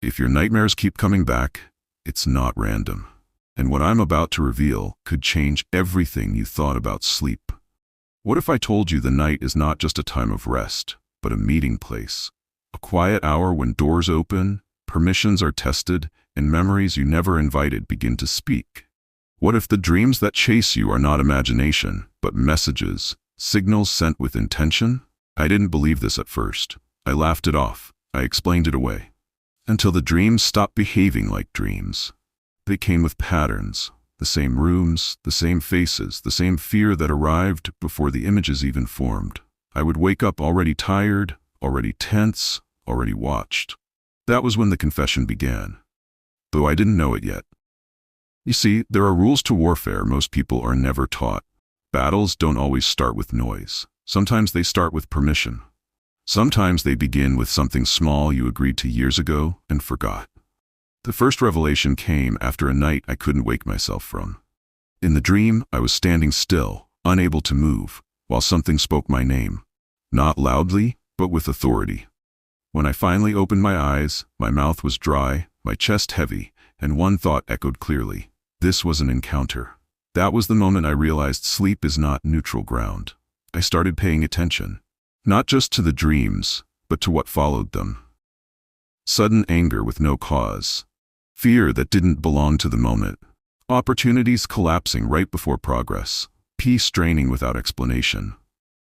If your nightmares keep coming back, it's not random. And what I'm about to reveal could change everything you thought about sleep. What if I told you the night is not just a time of rest, but a meeting place? A quiet hour when doors open, permissions are tested, and memories you never invited begin to speak. What if the dreams that chase you are not imagination, but messages, signals sent with intention? I didn't believe this at first. I laughed it off. I explained it away. Until the dreams stopped behaving like dreams. They came with patterns, the same rooms, the same faces, the same fear that arrived before the images even formed. I would wake up already tired, already tense, already watched. That was when the confession began, though I didn't know it yet. You see, there are rules to warfare most people are never taught. Battles don't always start with noise. Sometimes they start with permission. Sometimes they begin with something small you agreed to years ago and forgot. The first revelation came after a night I couldn't wake myself from. In the dream, I was standing still, unable to move, while something spoke my name. Not loudly, but with authority. When I finally opened my eyes, my mouth was dry, my chest heavy, and one thought echoed clearly. This was an encounter. That was the moment I realized sleep is not neutral ground. I started paying attention. Not just to the dreams, but to what followed them. Sudden anger with no cause. Fear that didn't belong to the moment. Opportunities collapsing right before progress. Peace draining without explanation.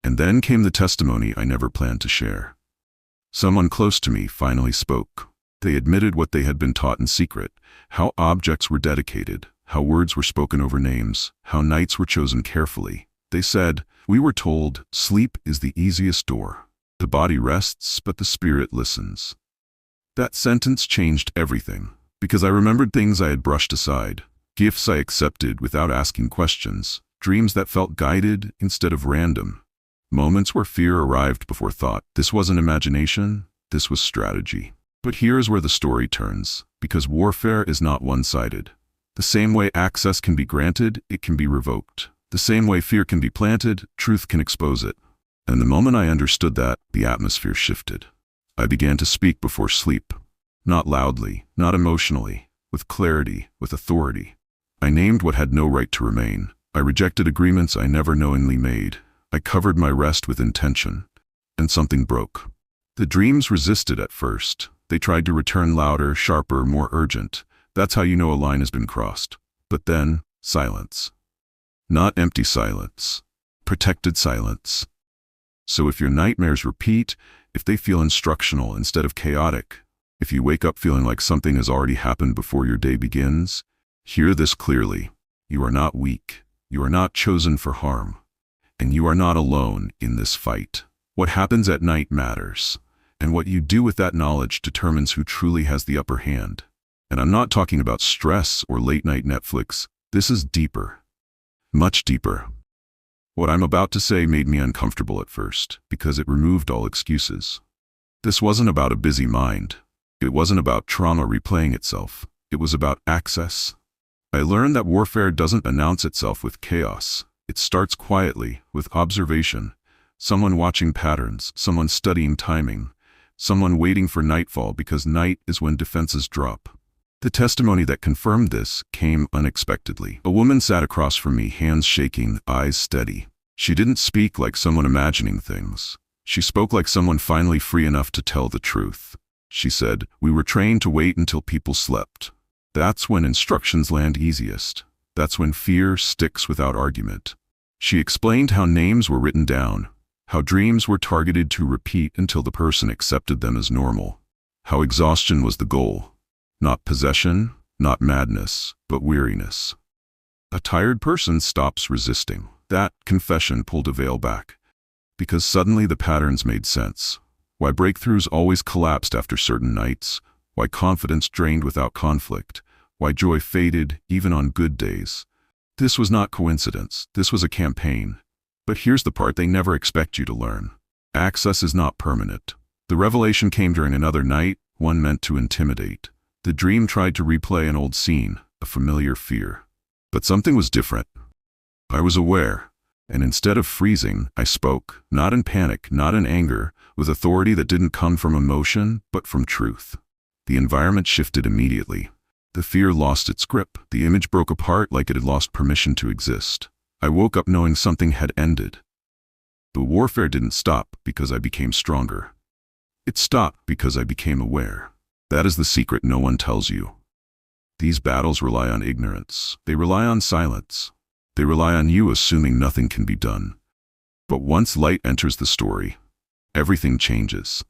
And then came the testimony I never planned to share. Someone close to me finally spoke. They admitted what they had been taught in secret, how objects were dedicated, how words were spoken over names, how nights were chosen carefully. They said, "We were told, sleep is the easiest door. The body rests, but the spirit listens." That sentence changed everything, because I remembered things I had brushed aside, gifts I accepted without asking questions, dreams that felt guided instead of random, moments where fear arrived before thought. This wasn't imagination, this was strategy. But here's where the story turns, because warfare is not one-sided. The same way access can be granted, it can be revoked. The same way fear can be planted, truth can expose it. And the moment I understood that, the atmosphere shifted. I began to speak before sleep. Not loudly, not emotionally, with clarity, with authority. I named what had no right to remain. I rejected agreements I never knowingly made. I covered my rest with intention. And something broke. The dreams resisted at first. They tried to return louder, sharper, more urgent. That's how you know a line has been crossed. But then, silence. Not empty silence. Protected silence. So if your nightmares repeat, if they feel instructional instead of chaotic, if you wake up feeling like something has already happened before your day begins, hear this clearly. You are not weak. You are not chosen for harm. And you are not alone in this fight. What happens at night matters. And what you do with that knowledge determines who truly has the upper hand. And I'm not talking about stress or late-night Netflix. This is deeper. Much deeper. What I'm about to say made me uncomfortable at first, because it removed all excuses. This wasn't about a busy mind. It wasn't about trauma replaying itself. It was about access. I learned that warfare doesn't announce itself with chaos. It starts quietly, with observation. Someone watching patterns, someone studying timing, someone waiting for nightfall because night is when defenses drop. The testimony that confirmed this came unexpectedly. A woman sat across from me, hands shaking, eyes steady. She didn't speak like someone imagining things. She spoke like someone finally free enough to tell the truth. She said, "We were trained to wait until people slept. That's when instructions land easiest. That's when fear sticks without argument." She explained how names were written down, how dreams were targeted to repeat until the person accepted them as normal, how exhaustion was the goal. Not possession, not madness, but weariness. A tired person stops resisting. That confession pulled a veil back, because suddenly the patterns made sense. Why breakthroughs always collapsed after certain nights, why confidence drained without conflict, why joy faded even on good days. This was not coincidence, this was a campaign. But here's the part they never expect you to learn. Access is not permanent. The revelation came during another night, one meant to intimidate. The dream tried to replay an old scene, a familiar fear. But something was different. I was aware, and instead of freezing, I spoke, not in panic, not in anger, with authority that didn't come from emotion, but from truth. The environment shifted immediately. The fear lost its grip. The image broke apart like it had lost permission to exist. I woke up knowing something had ended. The warfare didn't stop because I became stronger. It stopped because I became aware. That is the secret no one tells you. These battles rely on ignorance. They rely on silence. They rely on you assuming nothing can be done. But once light enters the story, everything changes.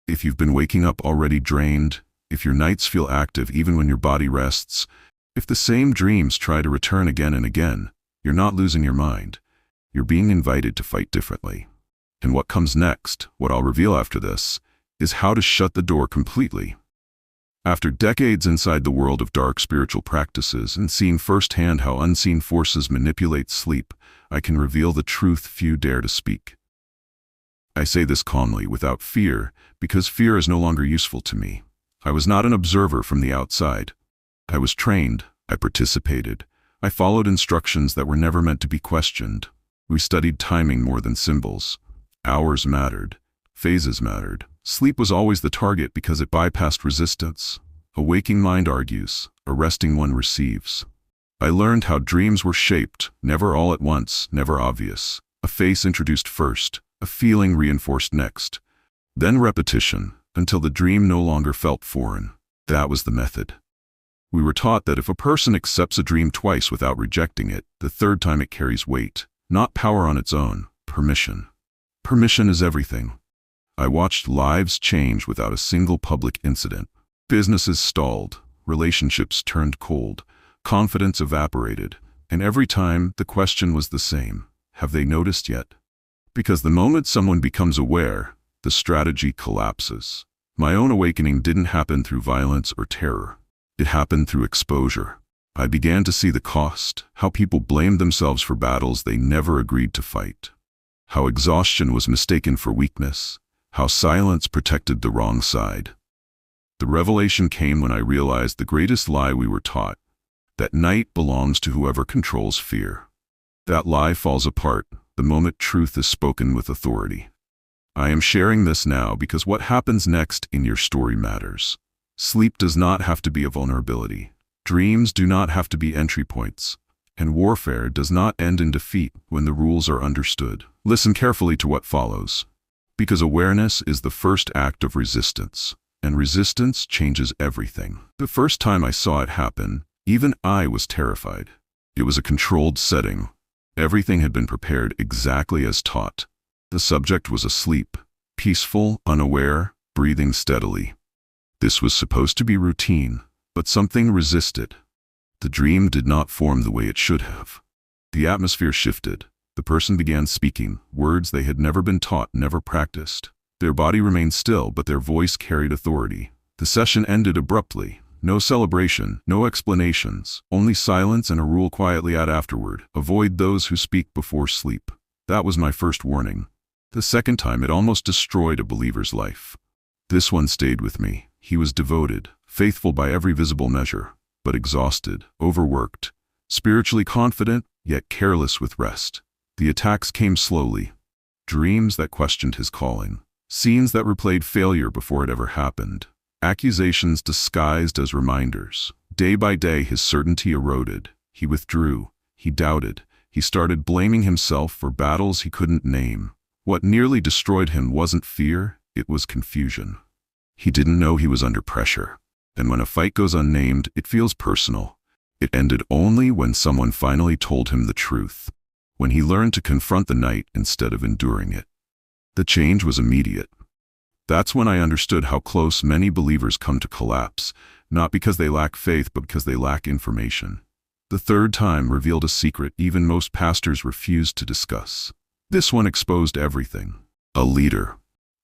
If you've been waking up already drained, if your nights feel active even when your body rests, if the same dreams try to return again and again, you're not losing your mind. You're being invited to fight differently. And what comes next, what I'll reveal after this, is how to shut the door completely. After decades inside the world of dark spiritual practices and seeing firsthand how unseen forces manipulate sleep, I can reveal the truth few dare to speak. I say this calmly, without fear, because fear is no longer useful to me. I was not an observer from the outside. I was trained, I participated, I followed instructions that were never meant to be questioned. We studied timing more than symbols. Hours mattered. Phases mattered. Sleep was always the target because it bypassed resistance. A waking mind argues, a resting one receives. I learned how dreams were shaped, never all at once, never obvious. A face introduced first, a feeling reinforced next. Then repetition, until the dream no longer felt foreign. That was the method. We were taught that if a person accepts a dream twice without rejecting it, the third time it carries weight. Not power on its own, permission. Permission is everything. I watched lives change without a single public incident. Businesses stalled, relationships turned cold, confidence evaporated, and every time the question was the same: have they noticed yet? Because the moment someone becomes aware, the strategy collapses. My own awakening didn't happen through violence or terror. It happened through exposure. I began to see the cost, how people blamed themselves for battles they never agreed to fight, how exhaustion was mistaken for weakness, how silence protected the wrong side. The revelation came when I realized the greatest lie we were taught, that night belongs to whoever controls fear. That lie falls apart the moment truth is spoken with authority. I am sharing this now because what happens next in your story matters. Sleep does not have to be a vulnerability. Dreams do not have to be entry points. And warfare does not end in defeat when the rules are understood. Listen carefully to what follows. Because awareness is the first act of resistance, and resistance changes everything. The first time I saw it happen, even I was terrified. It was a controlled setting. Everything had been prepared exactly as taught. The subject was asleep, peaceful, unaware, breathing steadily. This was supposed to be routine, but something resisted. The dream did not form the way it should have. The atmosphere shifted. The person began speaking, words they had never been taught, never practiced. Their body remained still, but their voice carried authority. The session ended abruptly. No celebration, no explanations, only silence and a rule quietly add afterward: avoid those who speak before sleep. That was my first warning. The second time it almost destroyed a believer's life. This one stayed with me. He was devoted, faithful by every visible measure, but exhausted, overworked, spiritually confident, yet careless with rest. The attacks came slowly. Dreams that questioned his calling. Scenes that replayed failure before it ever happened. Accusations disguised as reminders. Day by day his certainty eroded. He withdrew. He doubted. He started blaming himself for battles he couldn't name. What nearly destroyed him wasn't fear, it was confusion. He didn't know he was under pressure. And when a fight goes unnamed, it feels personal. It ended only when someone finally told him the truth. When he learned to confront the night instead of enduring it. The change was immediate. That's when I understood how close many believers come to collapse, not because they lack faith, but because they lack information. The third time revealed a secret even most pastors refused to discuss. This one exposed everything. A leader,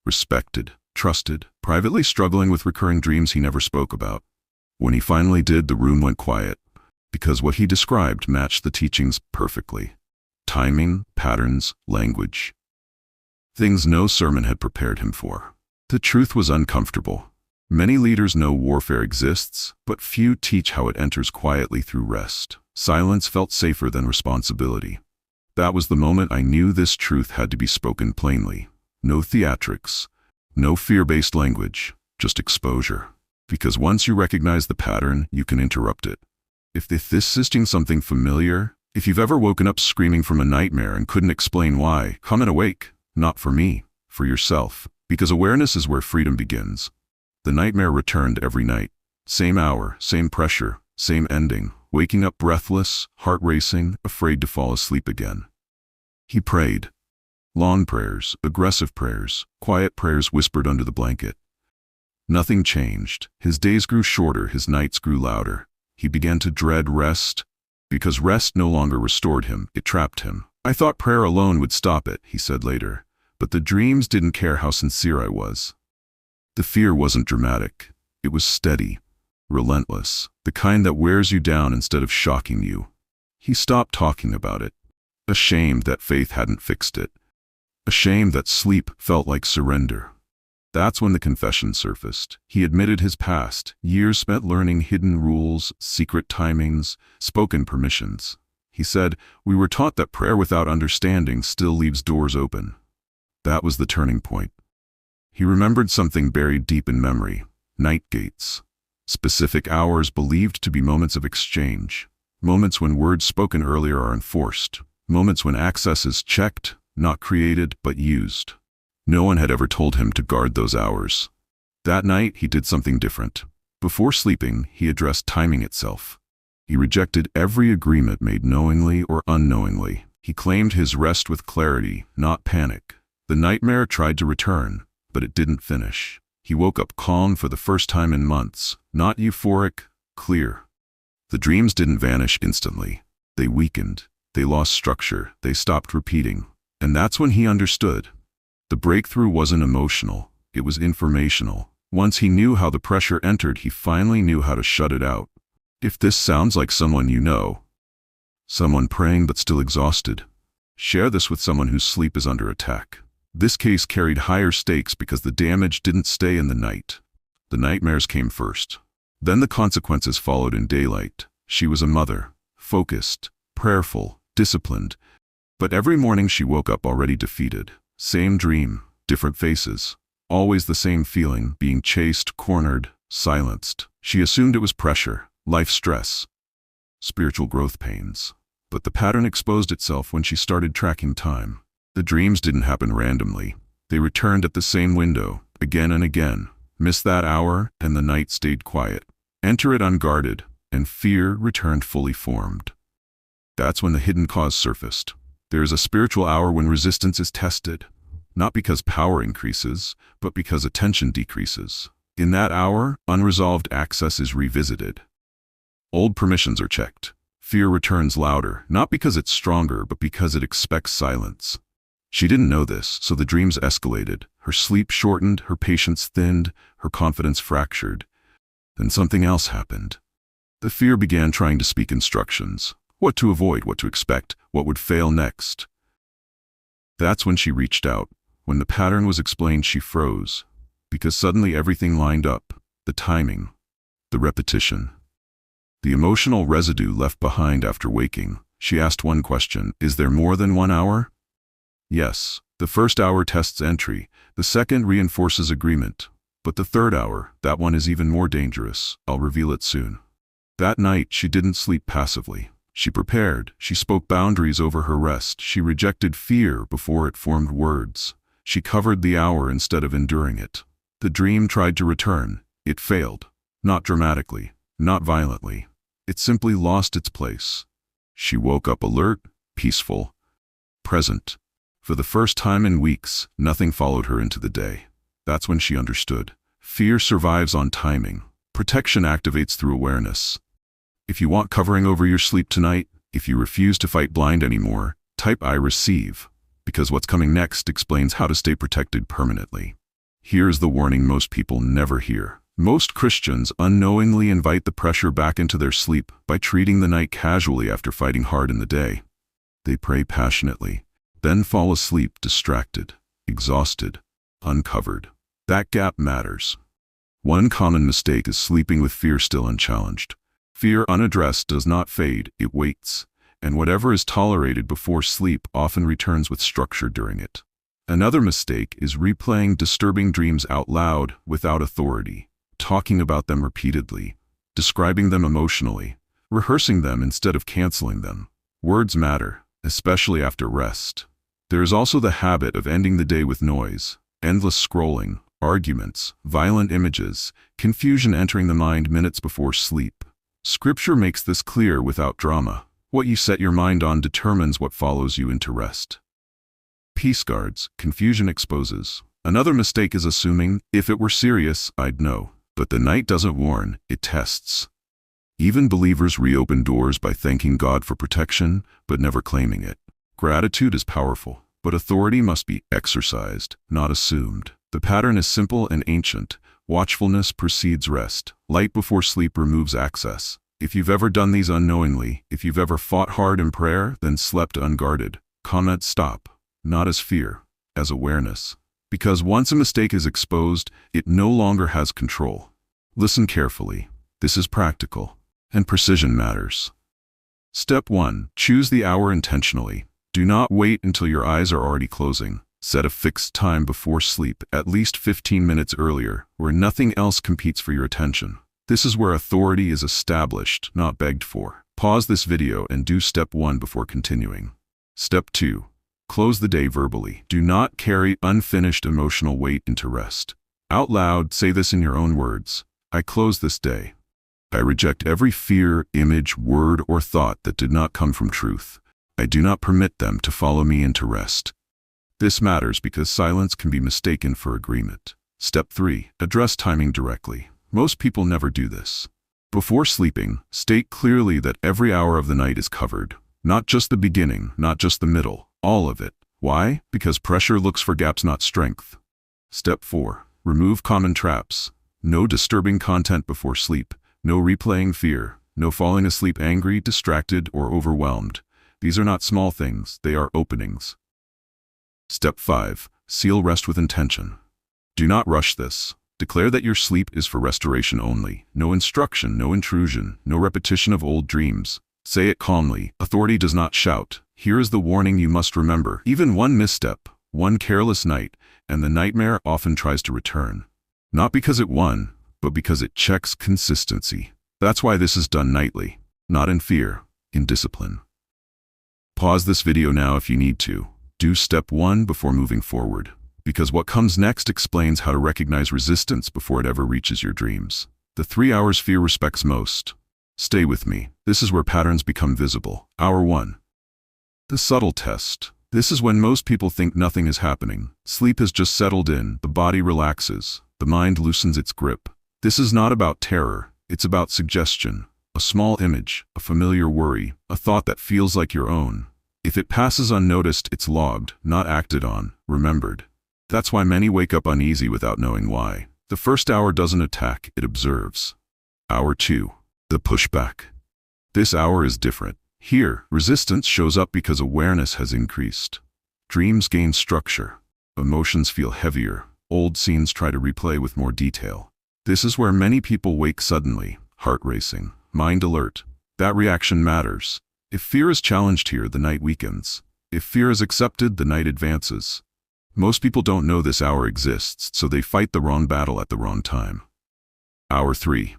respected, trusted, privately struggling with recurring dreams he never spoke about. When he finally did, the room went quiet, because what he described matched the teachings perfectly. Timing, patterns, language. Things no sermon had prepared him for. The truth was uncomfortable. Many leaders know warfare exists, but few teach how it enters quietly through rest. Silence felt safer than responsibility. That was the moment I knew this truth had to be spoken plainly. No theatrics, no fear-based language, just exposure. Because once you recognize the pattern, you can interrupt it. If this is something familiar, if you've ever woken up screaming from a nightmare and couldn't explain why, come and awake. Not for me, for yourself. Because awareness is where freedom begins. The nightmare returned every night. Same hour, same pressure, same ending. Waking up breathless, heart racing, afraid to fall asleep again. He prayed. Long prayers, aggressive prayers, quiet prayers whispered under the blanket. Nothing changed. His days grew shorter, his nights grew louder. He began to dread rest, because rest no longer restored him, it trapped him. I thought prayer alone would stop it, he said later, but the dreams didn't care how sincere I was. The fear wasn't dramatic. It was steady, relentless, the kind that wears you down instead of shocking you. He stopped talking about it, ashamed that faith hadn't fixed it, ashamed that sleep felt like surrender. That's when the confession surfaced. He admitted his past, years spent learning hidden rules, secret timings, spoken permissions. He said, "We were taught that prayer without understanding still leaves doors open." That was the turning point. He remembered something buried deep in memory: night gates. Specific hours believed to be moments of exchange. Moments when words spoken earlier are enforced. Moments when access is checked, not created, but used. No one had ever told him to guard those hours. That night, he did something different. Before sleeping, he addressed timing itself. He rejected every agreement made knowingly or unknowingly. He claimed his rest with clarity, not panic. The nightmare tried to return, but it didn't finish. He woke up calm for the first time in months, not euphoric, clear. The dreams didn't vanish instantly. They weakened. They lost structure. They stopped repeating. And that's when he understood. The breakthrough wasn't emotional. It was informational. Once he knew how the pressure entered, he finally knew how to shut it out. If this sounds like someone you know, someone praying but still exhausted, share this with someone whose sleep is under attack. This case carried higher stakes because the damage didn't stay in the night. The nightmares came first. Then the consequences followed in daylight. She was a mother, focused, prayerful, disciplined. But every morning she woke up already defeated. Same dream, different faces. Always the same feeling, being chased, cornered, silenced. She assumed it was pressure, life stress, spiritual growth pains. But the pattern exposed itself when she started tracking time. The dreams didn't happen randomly. They returned at the same window, again and again. Miss that hour, and the night stayed quiet. Enter it unguarded, and fear returned fully formed. That's when the hidden cause surfaced. There is a spiritual hour when resistance is tested, not because power increases, but because attention decreases. In that hour, unresolved access is revisited. Old permissions are checked. Fear returns louder, not because it's stronger, but because it expects silence. She didn't know this, so the dreams escalated. Her sleep shortened, her patience thinned, her confidence fractured. Then something else happened. The fear began trying to speak instructions. What to avoid, what to expect, what would fail next. That's when she reached out. When the pattern was explained, she froze. Because suddenly everything lined up. The timing, the repetition, the emotional residue left behind after waking. She asked one question: is there more than 1 hour? Yes. The first hour tests entry. The second reinforces agreement. But the third hour, that one is even more dangerous. I'll reveal it soon. That night, she didn't sleep passively. She prepared. She spoke boundaries over her rest. She rejected fear before it formed words. She covered the hour instead of enduring it. The dream tried to return. It failed. Not dramatically. Not violently. It simply lost its place. She woke up alert, peaceful, present. For the first time in weeks, nothing followed her into the day. That's when she understood. Fear survives on timing. Protection activates through awareness. If you want covering over your sleep tonight, if you refuse to fight blind anymore, type "I receive," because what's coming next explains how to stay protected permanently. Here's the warning most people never hear. Most Christians unknowingly invite the pressure back into their sleep by treating the night casually after fighting hard in the day. They pray passionately, then fall asleep distracted, exhausted, uncovered. That gap matters. One common mistake is sleeping with fear still unchallenged. Fear unaddressed does not fade, it waits, and whatever is tolerated before sleep often returns with structure during it. Another mistake is replaying disturbing dreams out loud without authority. talking about them repeatedly, describing them emotionally, rehearsing them instead of canceling them. Words matter, especially after rest. There is also the habit of ending the day with noise, endless scrolling, arguments, violent images, confusion entering the mind minutes before sleep. Scripture makes this clear without drama. What you set your mind on determines what follows you into rest. Peace guards, confusion exposes. Another mistake is assuming, if it were serious, I'd know. But the night doesn't warn, it tests. Even believers reopen doors by thanking God for protection, but never claiming it. Gratitude is powerful, but authority must be exercised, not assumed. The pattern is simple and ancient. Watchfulness precedes rest. Light before sleep removes access. If you've ever done these unknowingly, if you've ever fought hard in prayer, then slept unguarded, comment stop. Not as fear, as awareness. Because once a mistake is exposed, it no longer has control. Listen carefully. This is practical, and precision matters. Step 1. Choose the hour intentionally. Do not wait until your eyes are already closing. Set a fixed time before sleep, at least 15 minutes earlier, where nothing else competes for your attention. This is where authority is established, not begged for. Pause this video and do step 1 before continuing. Step 2. Close the day verbally. Do not carry unfinished emotional weight into rest. Out loud, say this in your own words. I close this day. I reject every fear, image, word, or thought that did not come from truth. I do not permit them to follow me into rest. This matters because silence can be mistaken for agreement. Step 3. Address timing directly. Most people never do this. Before sleeping, state clearly that every hour of the night is covered. Not just the beginning, not just the middle, all of it. Why? Because pressure looks for gaps, not strength. Step 4. Remove common traps. No disturbing content before sleep. No replaying fear. No falling asleep angry, distracted, or overwhelmed. These are not small things, they are openings. Step 5. Seal rest with intention. Do not rush this. Declare that your sleep is for restoration only. No instruction, no intrusion, no repetition of old dreams. Say it calmly. Authority does not shout. Here is the warning you must remember. Even one misstep, one careless night, and the nightmare often tries to return. Not because it won, but because it checks consistency. That's why this is done nightly. Not in fear, in discipline. Pause this video now if you need to. Do step 1 before moving forward. Because what comes next explains how to recognize resistance before it ever reaches your dreams. The 3 hours fear respects most. Stay with me. This is where patterns become visible. Hour 1. The subtle test. This is when most people think nothing is happening. Sleep has just settled in, the body relaxes, the mind loosens its grip. This is not about terror, it's about suggestion. A small image, a familiar worry, a thought that feels like your own. If it passes unnoticed, it's logged, not acted on, remembered. That's why many wake up uneasy without knowing why. The first hour doesn't attack, it observes. Hour 2. The pushback. This hour is different. Here, resistance shows up because awareness has increased. Dreams gain structure. Emotions feel heavier. Old scenes try to replay with more detail. This is where many people wake suddenly, heart racing, mind alert. That reaction matters. If fear is challenged here, the night weakens. If fear is accepted, the night advances. Most people don't know this hour exists, so they fight the wrong battle at the wrong time. Hour 3.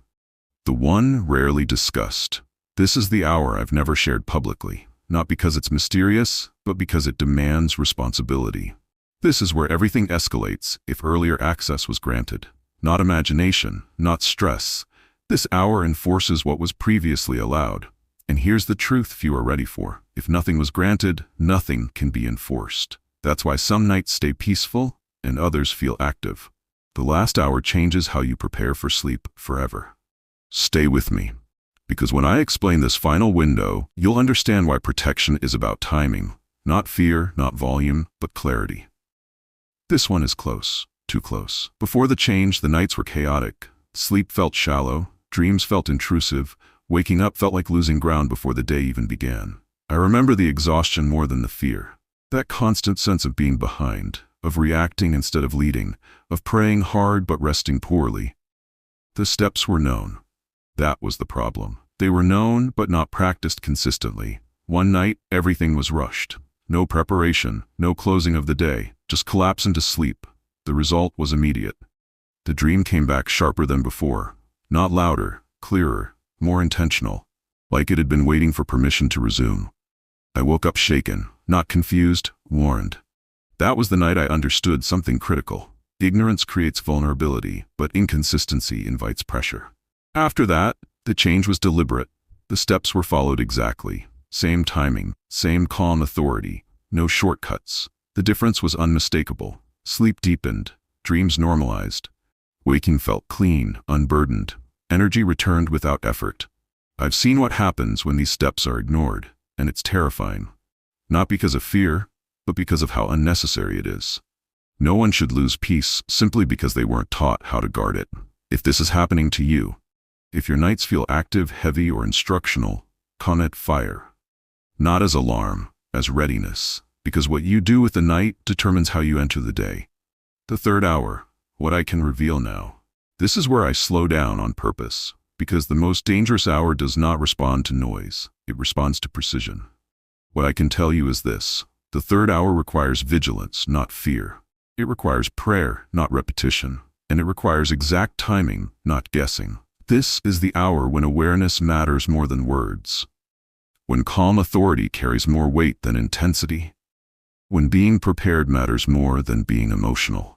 The one rarely discussed. This is the hour I've never shared publicly, not because it's mysterious, but because it demands responsibility. This is where everything escalates if earlier access was granted. Not imagination, not stress. This hour enforces what was previously allowed. And here's the truth few are ready for. If nothing was granted, nothing can be enforced. That's why some nights stay peaceful and others feel active. The last hour changes how you prepare for sleep forever. Stay with me, because when I explain this final window, you'll understand why protection is about timing. Not fear, not volume, but clarity. This one is close, too close. Before the change, the nights were chaotic. Sleep felt shallow, dreams felt intrusive, waking up felt like losing ground before the day even began. I remember the exhaustion more than the fear. That constant sense of being behind, of reacting instead of leading, of praying hard but resting poorly. The steps were known. That was the problem. They were known but not practiced consistently. One night, everything was rushed. No preparation, no closing of the day, just collapse into sleep. The result was immediate. The dream came back sharper than before, not louder, clearer, more intentional, like it had been waiting for permission to resume. I woke up shaken, not confused, warned. That was the night I understood something critical. Ignorance creates vulnerability, but inconsistency invites pressure. After that, the change was deliberate. The steps were followed exactly. Same timing, same calm authority, no shortcuts. The difference was unmistakable. Sleep deepened, dreams normalized. Waking felt clean, unburdened. Energy returned without effort. I've seen what happens when these steps are ignored, and it's terrifying. Not because of fear, but because of how unnecessary it is. No one should lose peace simply because they weren't taught how to guard it. If this is happening to you, if your nights feel active, heavy, or instructional, comment fire. Not as alarm, as readiness, because what you do with the night determines how you enter the day. The third hour, what I can reveal now. This is where I slow down on purpose, because the most dangerous hour does not respond to noise, it responds to precision. What I can tell you is this: the third hour requires vigilance, not fear. It requires prayer, not repetition, and it requires exact timing, not guessing. This is the hour when awareness matters more than words, when calm authority carries more weight than intensity, when being prepared matters more than being emotional.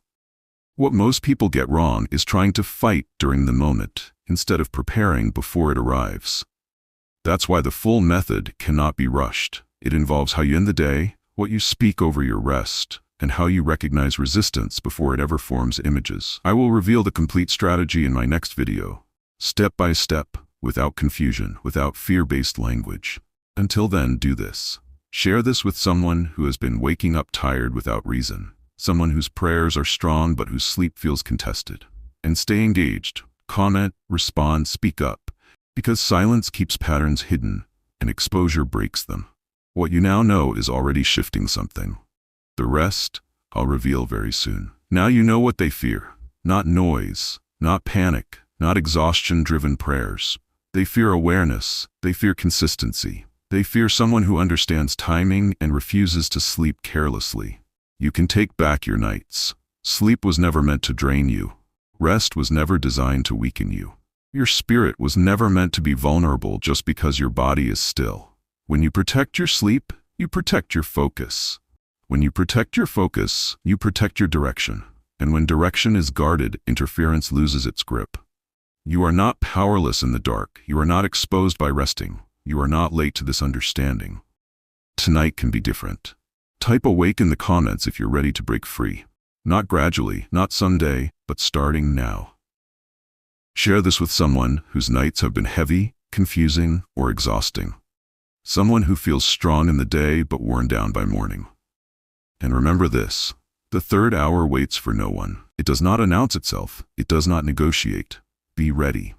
What most people get wrong is trying to fight during the moment, instead of preparing before it arrives. That's why the full method cannot be rushed. It involves how you end the day, what you speak over your rest, and how you recognize resistance before it ever forms images. I will reveal the complete strategy in my next video, step by step, without confusion, without fear-based language. Until then, do this. Share this with someone who has been waking up tired without reason, someone whose prayers are strong but whose sleep feels contested. And stay engaged. Comment, respond, speak up, because silence keeps patterns hidden, and exposure breaks them. What you now know is already shifting something. The rest, I'll reveal very soon. Now you know what they fear. Not noise, not panic, not exhaustion-driven prayers. They fear awareness. They fear consistency. They fear someone who understands timing and refuses to sleep carelessly. You can take back your nights. Sleep was never meant to drain you. Rest was never designed to weaken you. Your spirit was never meant to be vulnerable just because your body is still. When you protect your sleep, you protect your focus. When you protect your focus, you protect your direction. And when direction is guarded, interference loses its grip. You are not powerless in the dark. You are not exposed by resting. You are not late to this understanding. Tonight can be different. Type awake in the comments if you're ready to break free. Not gradually, not someday, but starting now. Share this with someone whose nights have been heavy, confusing, or exhausting. Someone who feels strong in the day but worn down by morning. And remember this: the third hour waits for no one. It does not announce itself. It does not negotiate. Be ready.